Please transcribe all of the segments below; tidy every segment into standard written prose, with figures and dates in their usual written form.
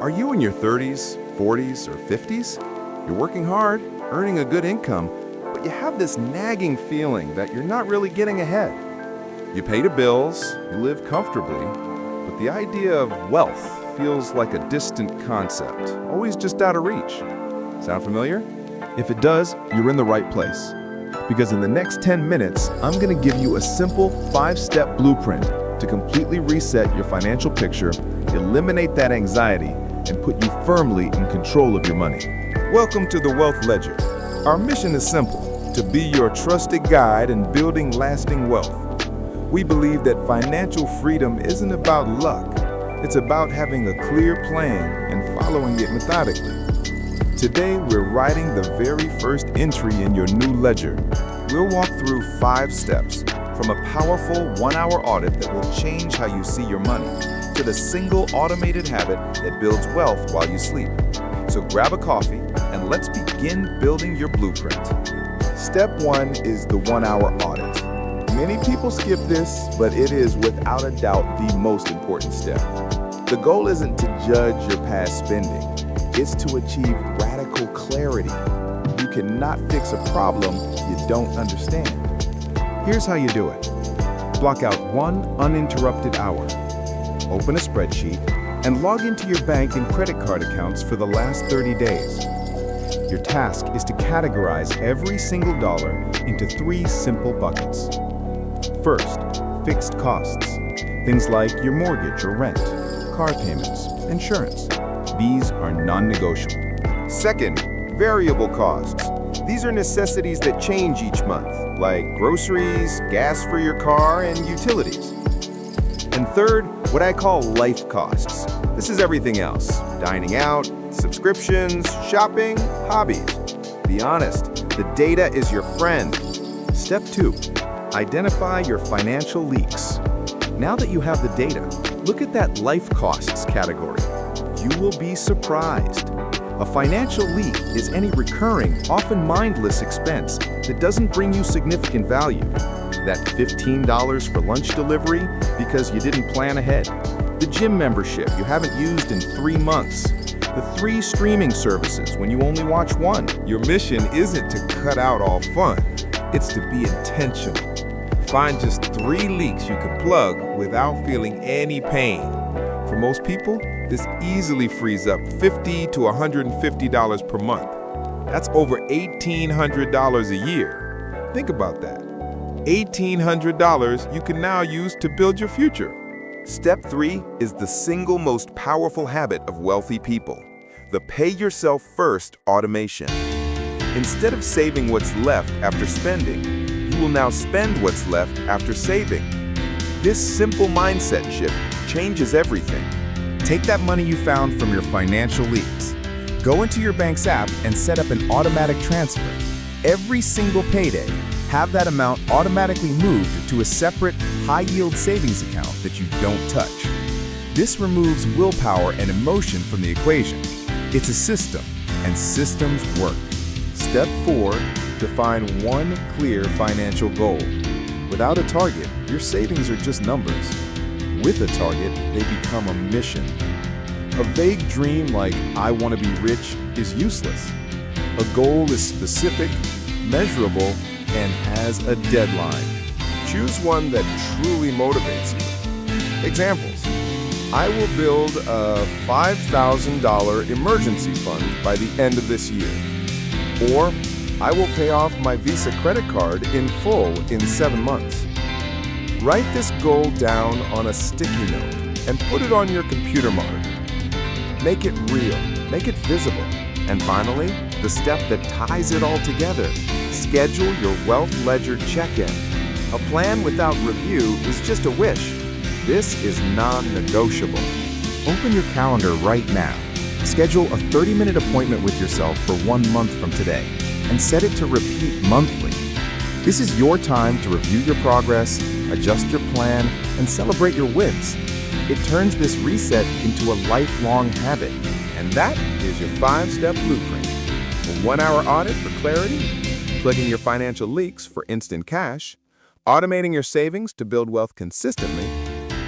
Are you in your 30s, 40s, or 50s? You're working hard, earning a good income, but you have this nagging feeling that you're not really getting ahead. You pay the bills, you live comfortably, but the idea of wealth feels like a distant concept, always just out of reach. Sound familiar? If it does, you're in the right place. Because in the next 10 minutes, I'm going to give you a simple 5-step blueprint to completely reset your financial picture, eliminate that anxiety, and put you firmly in control of your money. Welcome to the Wealth Ledger. Our mission is simple: to be your trusted guide in building lasting wealth. We believe that financial freedom isn't about luck. It's about having a clear plan and following it methodically. Today, we're writing the very first entry in your new ledger. We'll walk through 5 steps, from a powerful 1-hour audit that will change how you see your money, to the single automated habit that builds wealth while you sleep. So grab a coffee and let's begin building your blueprint. Step 1 is the 1-hour audit. Many people skip this, but it is without a doubt the most important step. The goal isn't to judge your past spending. It's to achieve radical clarity. You cannot fix a problem you don't understand. Here's how you do it. Block out 1 uninterrupted hour. Open a spreadsheet and log into your bank and credit card accounts for the last 30 days. Your task is to categorize every single dollar into 3 simple buckets. First, fixed costs. Things like your mortgage or rent, car payments, insurance. These are non-negotiable. Second, variable costs. These are necessities that change each month, like groceries, gas for your car, and utilities. And third, what I call life costs. This is everything else: dining out, subscriptions, shopping, hobbies. Be honest, the data is your friend. Step 2, identify your financial leaks. Now that you have the data, look at that life costs category. You will be surprised. A financial leak is any recurring, often mindless expense that doesn't bring you significant value. That $15 for lunch delivery because you didn't plan ahead. The gym membership you haven't used in 3 months. The 3 streaming services when you only watch 1. Your mission isn't to cut out all fun. It's to be intentional. Find just 3 leaks you can plug without feeling any pain. For most people, this easily frees up $50 to $150 per month. That's over $1,800 a year. Think about that. $1,800 you can now use to build your future. Step 3 is the single most powerful habit of wealthy people: the pay yourself first automation. Instead of saving what's left after spending, you will now spend what's left after saving. This simple mindset shift changes everything. Take that money you found from your financial leaks. Go into your bank's app and set up an automatic transfer. Every single payday, have that amount automatically moved to a separate, high-yield savings account that you don't touch. This removes willpower and emotion from the equation. It's a system, and systems work. Step 4, define 1 clear financial goal. Without a target, your savings are just numbers. With a target, they become a mission. A vague dream like "I want to be rich" is useless. A goal is specific, measurable, and has a deadline. Choose one that truly motivates you. Examples: I will build a $5,000 emergency fund by the end of this year. Or, I will pay off my Visa credit card in full in 7 months. Write this goal down on a sticky note and put it on your computer monitor. Make it real, make it visible. And finally, the step that ties it all together: schedule your Wealth Ledger check-in. A plan without review is just a wish. This is non-negotiable. Open your calendar right now. Schedule a 30-minute appointment with yourself for 1 month from today and set it to repeat monthly. This is your time to review your progress, adjust your plan, and celebrate your wins. It turns this reset into a lifelong habit. And that is your 5-step blueprint. A 1-hour audit for clarity, plugging your financial leaks for instant cash, automating your savings to build wealth consistently,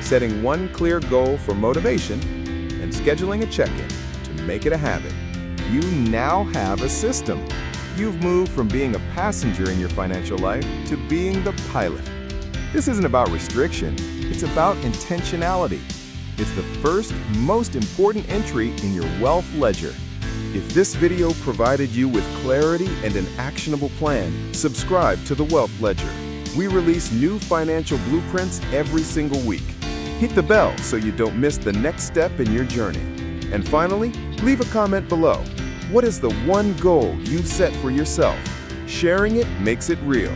setting 1 clear goal for motivation, and scheduling a check-in to make it a habit. You now have a system. You've moved from being a passenger in your financial life to being the pilot. This isn't about restriction, it's about intentionality. It's the first, most important entry in your wealth ledger. If this video provided you with clarity and an actionable plan, subscribe to the Wealth Ledger. We release new financial blueprints every single week. Hit the bell so you don't miss the next step in your journey. And finally, leave a comment below. What is the one goal you've set for yourself? Sharing it makes it real.